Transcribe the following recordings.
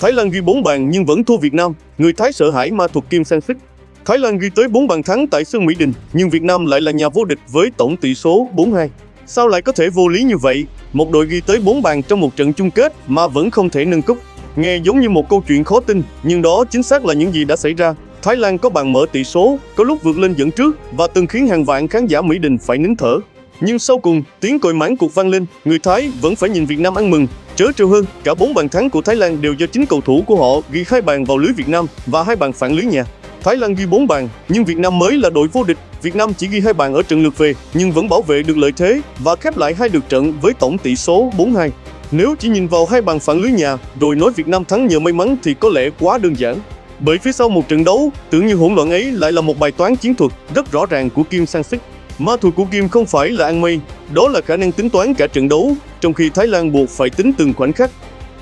Thái Lan ghi 4 bàn nhưng vẫn thua Việt Nam, người Thái sợ hãi ma thuật Kim Sang-sik. Thái Lan ghi tới 4 bàn thắng tại sân Mỹ Đình, nhưng Việt Nam lại là nhà vô địch với tổng tỷ số 4-2. Sao lại có thể vô lý như vậy? Một đội ghi tới 4 bàn trong một trận chung kết mà vẫn không thể nâng cúp. Nghe giống như một câu chuyện khó tin, nhưng đó chính xác là những gì đã xảy ra. Thái Lan có bàn mở tỷ số, có lúc vượt lên dẫn trước và từng khiến hàng vạn khán giả Mỹ Đình phải nín thở. Nhưng sau cùng, tiếng còi mãn cuộc vang lên, người Thái vẫn phải nhìn Việt Nam ăn mừng. Trớ trêu hơn, cả 4 bàn thắng của Thái Lan đều do chính cầu thủ của họ ghi 2 bàn vào lưới Việt Nam và 2 bàn phản lưới nhà. Thái Lan ghi 4 bàn, nhưng Việt Nam mới là đội vô địch. Việt Nam chỉ ghi 2 bàn ở trận lượt về, nhưng vẫn bảo vệ được lợi thế và khép lại 2 lượt trận với tổng tỷ số 4-2. Nếu chỉ nhìn vào 2 bàn phản lưới nhà, rồi nói Việt Nam thắng nhờ may mắn thì có lẽ quá đơn giản. Bởi phía sau một trận đấu, tưởng như hỗn loạn ấy lại là một bài toán chiến thuật rất rõ ràng của Kim Sang-sik. Ma thuật của Kim không phải là ăn mây, đó là khả năng tính toán cả trận đấu, trong khi Thái Lan buộc phải tính từng khoảnh khắc.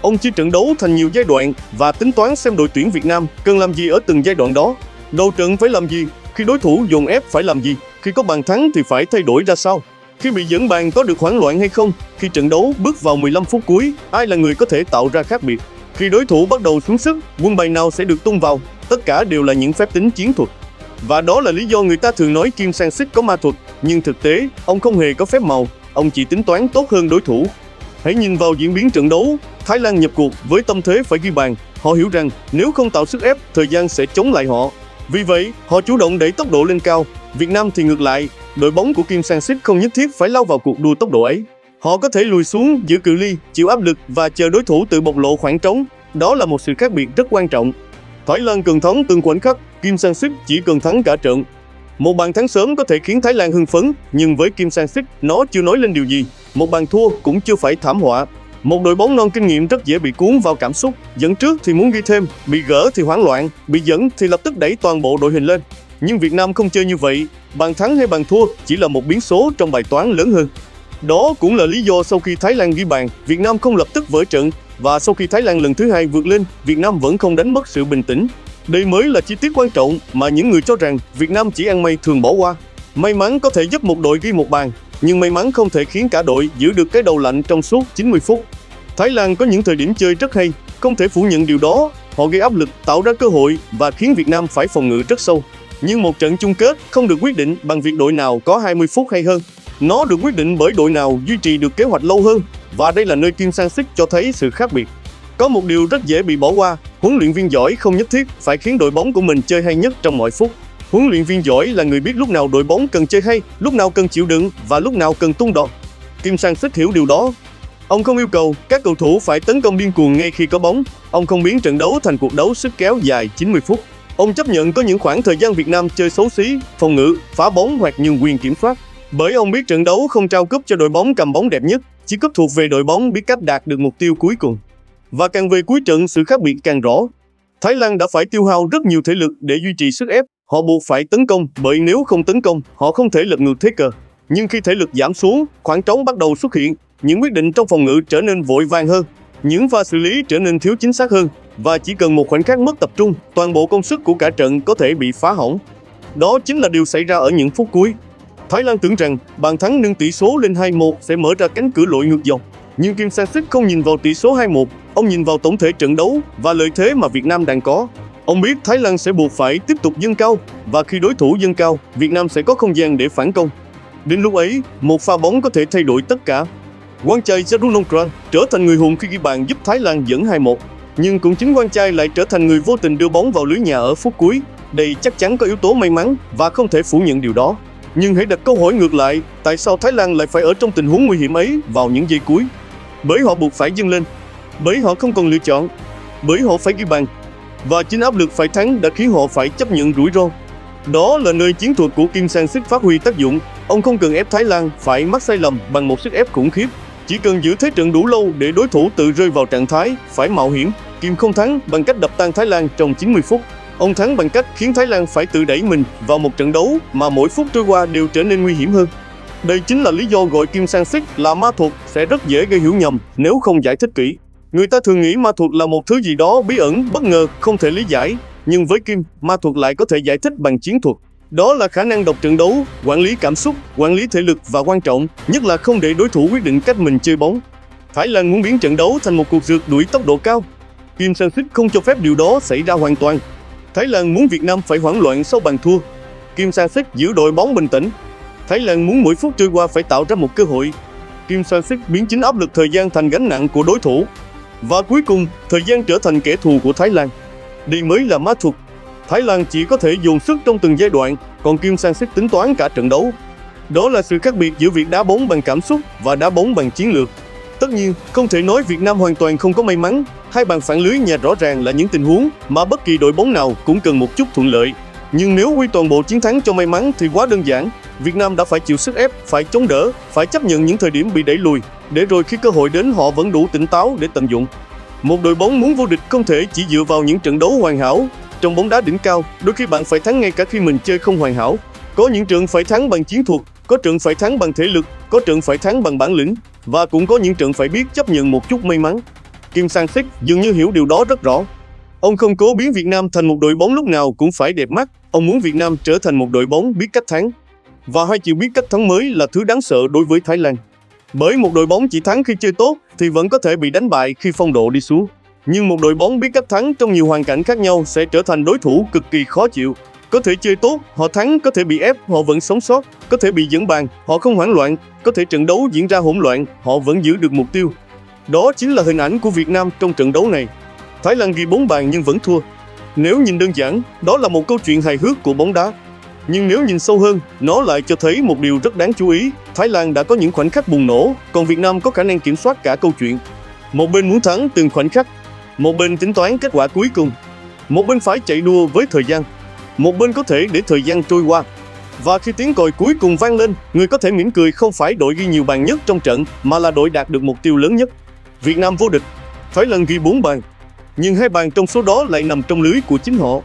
Ông chia trận đấu thành nhiều giai đoạn và tính toán xem đội tuyển Việt Nam cần làm gì ở từng giai đoạn đó. Đầu trận phải làm gì, khi đối thủ dồn ép phải làm gì, khi có bàn thắng thì phải thay đổi ra sao, khi bị dẫn bàn có được hoảng loạn hay không, khi trận đấu bước vào 15 phút cuối, ai là người có thể tạo ra khác biệt. Khi đối thủ bắt đầu xuống sức, quân bài nào sẽ được tung vào, tất cả đều là những phép tính chiến thuật. Và đó là lý do người ta thường nói Kim Sang-sik có ma thuật, nhưng thực tế, ông không hề có phép màu, ông chỉ tính toán tốt hơn đối thủ. Hãy nhìn vào diễn biến trận đấu, Thái Lan nhập cuộc với tâm thế phải ghi bàn, họ hiểu rằng nếu không tạo sức ép, thời gian sẽ chống lại họ. Vì vậy, họ chủ động đẩy tốc độ lên cao. Việt Nam thì ngược lại, đội bóng của Kim Sang-sik không nhất thiết phải lao vào cuộc đua tốc độ ấy. Họ có thể lùi xuống, giữ cự ly, chịu áp lực và chờ đối thủ tự bộc lộ khoảng trống. Đó là một sự khác biệt rất quan trọng. Thái Lan cần thắng từng khoảnh khắc, Kim Sang-sik chỉ cần thắng cả trận. Một bàn thắng sớm có thể khiến Thái Lan hưng phấn, nhưng với Kim Sang-sik, nó chưa nói lên điều gì. Một bàn thua cũng chưa phải thảm họa. Một đội bóng non kinh nghiệm rất dễ bị cuốn vào cảm xúc, dẫn trước thì muốn ghi thêm, bị gỡ thì hoảng loạn, bị dẫn thì lập tức đẩy toàn bộ đội hình lên. Nhưng Việt Nam không chơi như vậy, bàn thắng hay bàn thua chỉ là một biến số trong bài toán lớn hơn. Đó cũng là lý do sau khi Thái Lan ghi bàn, Việt Nam không lập tức vỡ trận, và sau khi Thái Lan lần thứ 2 vượt lên, Việt Nam vẫn không đánh mất sự bình tĩnh. Đây mới là chi tiết quan trọng mà những người cho rằng Việt Nam chỉ ăn may thường bỏ qua. May mắn có thể giúp một đội ghi một bàn, nhưng may mắn không thể khiến cả đội giữ được cái đầu lạnh trong suốt 90 phút. Thái Lan có những thời điểm chơi rất hay, không thể phủ nhận điều đó. Họ gây áp lực, tạo ra cơ hội và khiến Việt Nam phải phòng ngự rất sâu. Nhưng một trận chung kết không được quyết định bằng việc đội nào có 20 phút hay hơn. Nó được quyết định bởi đội nào duy trì được kế hoạch lâu hơn. Và đây là nơi Kim Sang-sik cho thấy sự khác biệt. Có một điều rất dễ bị bỏ qua, huấn luyện viên giỏi không nhất thiết phải khiến đội bóng của mình chơi hay nhất trong mọi phút. Huấn luyện viên giỏi là người biết lúc nào đội bóng cần chơi hay, lúc nào cần chịu đựng và lúc nào cần tung đòn. Kim Sang-sik hiểu điều đó. Ông không yêu cầu các cầu thủ phải tấn công điên cuồng ngay khi có bóng. Ông không biến trận đấu thành cuộc đấu sức kéo dài 90 phút. Ông chấp nhận có những khoảng thời gian Việt Nam chơi xấu xí, phòng ngự, phá bóng hoặc nhường quyền kiểm soát. Bởi ông biết trận đấu không trao cúp cho đội bóng cầm bóng đẹp nhất, chỉ cúp thuộc về đội bóng biết cách đạt được mục tiêu cuối cùng. Và càng về cuối trận, sự khác biệt càng rõ. Thái Lan đã phải tiêu hao rất nhiều thể lực để duy trì sức ép. Họ buộc phải tấn công, bởi nếu không tấn công, họ không thể lật ngược thế cờ. Nhưng khi thể lực giảm xuống, khoảng trống bắt đầu xuất hiện. Những quyết định trong phòng ngự trở nên vội vàng hơn. Những pha xử lý trở nên thiếu chính xác hơn. Và chỉ cần một khoảnh khắc mất tập trung, toàn bộ công sức của cả trận có thể bị phá hỏng. Đó chính là điều xảy ra ở những phút cuối. Thái Lan tưởng rằng bàn thắng nâng tỷ số lên 2-1 sẽ mở ra cánh cửa lội ngược dòng. Nhưng Kim Sang-sik không nhìn vào tỷ số 2-1, ông nhìn vào tổng thể trận đấu và lợi thế mà Việt Nam đang có. Ông biết Thái Lan sẽ buộc phải tiếp tục dâng cao, và khi đối thủ dâng cao, Việt Nam sẽ có không gian để phản công. Đến lúc ấy, một pha bóng có thể thay đổi tất cả. Wangchai Charunongkran trở thành người hùng khi ghi bàn giúp Thái Lan dẫn 2-1. Nhưng cũng chính Wangchai lại trở thành người vô tình đưa bóng vào lưới nhà ở phút cuối. Đây chắc chắn có yếu tố may mắn và không thể phủ nhận điều đó. Nhưng hãy đặt câu hỏi ngược lại, tại sao Thái Lan lại phải ở trong tình huống nguy hiểm ấy vào những giây cuối? Bởi họ buộc phải dâng lên, bởi họ không còn lựa chọn, bởi họ phải ghi bàn. Và chính áp lực phải thắng đã khiến họ phải chấp nhận rủi ro. Đó là nơi chiến thuật của Kim Sang-sik phát huy tác dụng. Ông không cần ép Thái Lan phải mắc sai lầm bằng một sức ép khủng khiếp. Chỉ cần giữ thế trận đủ lâu để đối thủ tự rơi vào trạng thái phải mạo hiểm. Kim không thắng bằng cách đập tan Thái Lan trong 90 phút. Ông thắng bằng cách khiến Thái Lan phải tự đẩy mình vào một trận đấu mà mỗi phút trôi qua đều trở nên nguy hiểm hơn. Đây chính là lý do gọi Kim Sang-sik là ma thuật sẽ rất dễ gây hiểu nhầm nếu không giải thích kỹ. Người ta thường nghĩ ma thuật là một thứ gì đó bí ẩn, bất ngờ, không thể lý giải. Nhưng với Kim, ma thuật lại có thể giải thích bằng chiến thuật. Đó là khả năng đọc trận đấu, quản lý cảm xúc, quản lý thể lực và quan trọng nhất là không để đối thủ quyết định cách mình chơi bóng. Thái Lan muốn biến trận đấu thành một cuộc rượt đuổi tốc độ cao. Kim Sang-sik không cho phép điều đó xảy ra hoàn toàn. Thái Lan muốn Việt Nam phải hoảng loạn sau bàn thua. Kim Sang-sik giữ đội bóng bình tĩnh. Thái Lan muốn mỗi phút trôi qua phải tạo ra một cơ hội. Kim Sang-sik biến chính áp lực thời gian thành gánh nặng của đối thủ. Và cuối cùng, thời gian trở thành kẻ thù của Thái Lan. Đây mới là ma thuật. Thái Lan chỉ có thể dồn sức trong từng giai đoạn, còn Kim Sang-sik tính toán cả trận đấu. Đó là sự khác biệt giữa việc đá bóng bằng cảm xúc và đá bóng bằng chiến lược. Tất nhiên, không thể nói Việt Nam hoàn toàn không có may mắn. Hai bàn phản lưới nhà rõ ràng là những tình huống mà bất kỳ đội bóng nào cũng cần một chút thuận lợi. Nhưng nếu quy toàn bộ chiến thắng cho may mắn thì quá đơn giản. Việt Nam đã phải chịu sức ép, phải chống đỡ, phải chấp nhận những thời điểm bị đẩy lùi, để rồi khi cơ hội đến họ vẫn đủ tỉnh táo để tận dụng. Một đội bóng muốn vô địch không thể chỉ dựa vào những trận đấu hoàn hảo. Trong bóng đá đỉnh cao, đôi khi bạn phải thắng ngay cả khi mình chơi không hoàn hảo. Có những trận phải thắng bằng chiến thuật, có trận phải thắng bằng thể lực, có trận phải thắng bằng bản lĩnh, và cũng có những trận phải biết chấp nhận một chút may mắn. Kim Sang-sik dường như hiểu điều đó rất rõ. Ông không cố biến Việt Nam thành một đội bóng lúc nào cũng phải đẹp mắt. Ông muốn Việt Nam trở thành một đội bóng biết cách thắng. Và hai chữ biết cách thắng mới là thứ đáng sợ đối với Thái Lan. Bởi một đội bóng chỉ thắng khi chơi tốt thì vẫn có thể bị đánh bại khi phong độ đi xuống. Nhưng một đội bóng biết cách thắng trong nhiều hoàn cảnh khác nhau sẽ trở thành đối thủ cực kỳ khó chịu. Có thể chơi tốt, họ thắng, có thể bị ép, họ vẫn sống sót, có thể bị dẫn bàn, họ không hoảng loạn, có thể trận đấu diễn ra hỗn loạn, họ vẫn giữ được mục tiêu. Đó chính là hình ảnh của Việt Nam trong trận đấu này. Thái Lan ghi 4 bàn nhưng vẫn thua. Nếu nhìn đơn giản, đó là một câu chuyện hài hước của bóng đá. Nhưng nếu nhìn sâu hơn, nó lại cho thấy một điều rất đáng chú ý. Thái Lan đã có những khoảnh khắc bùng nổ, còn Việt Nam có khả năng kiểm soát cả câu chuyện. Một bên muốn thắng từng khoảnh khắc, một bên tính toán kết quả cuối cùng. Một bên phải chạy đua với thời gian, một bên có thể để thời gian trôi qua. Và khi tiếng còi cuối cùng vang lên, người có thể mỉm cười không phải đội ghi nhiều bàn nhất trong trận, mà là đội đạt được mục tiêu lớn nhất. Việt Nam vô địch. Thái Lan ghi 4 bàn, nhưng 2 bàn trong số đó lại nằm trong lưới của chính họ.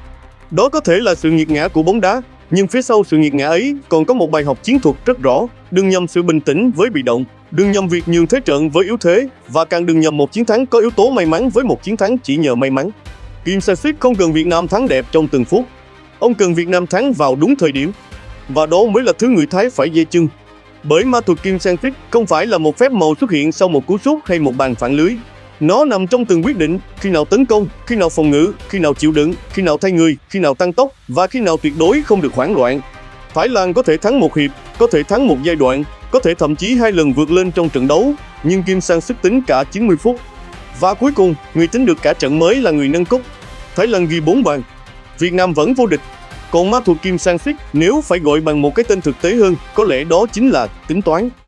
Đó có thể là sự nghiệt ngã của bóng đá, nhưng phía sau sự nghiệt ngã ấy còn có một bài học chiến thuật rất rõ. Đừng nhầm sự bình tĩnh với bị động, đừng nhầm việc nhường thế trận với yếu thế, và càng đừng nhầm một chiến thắng có yếu tố may mắn với một chiến thắng chỉ nhờ may mắn. Kim Sang-sik không cần Việt Nam thắng đẹp trong từng phút. Ông cần Việt Nam thắng vào đúng thời điểm. Và đó mới là thứ người Thái phải giơ chân. Bởi ma thuật Kim Sang-sik không phải là một phép màu xuất hiện sau một cú sút hay một bàn phản lưới. Nó nằm trong từng quyết định, khi nào tấn công, khi nào phòng ngự, khi nào chịu đựng, khi nào thay người, khi nào tăng tốc, và khi nào tuyệt đối không được hoảng loạn. Thái Lan có thể thắng một hiệp, có thể thắng một giai đoạn, có thể thậm chí 2 lần vượt lên trong trận đấu, nhưng Kim Sang-sik tính cả 90 phút. Và cuối cùng, người tính được cả trận mới là người nâng cốc. Thái Lan ghi 4 bàn, Việt Nam vẫn vô địch. Còn ma thuật Kim Sang-sik, nếu phải gọi bằng một cái tên thực tế hơn, có lẽ đó chính là tính toán.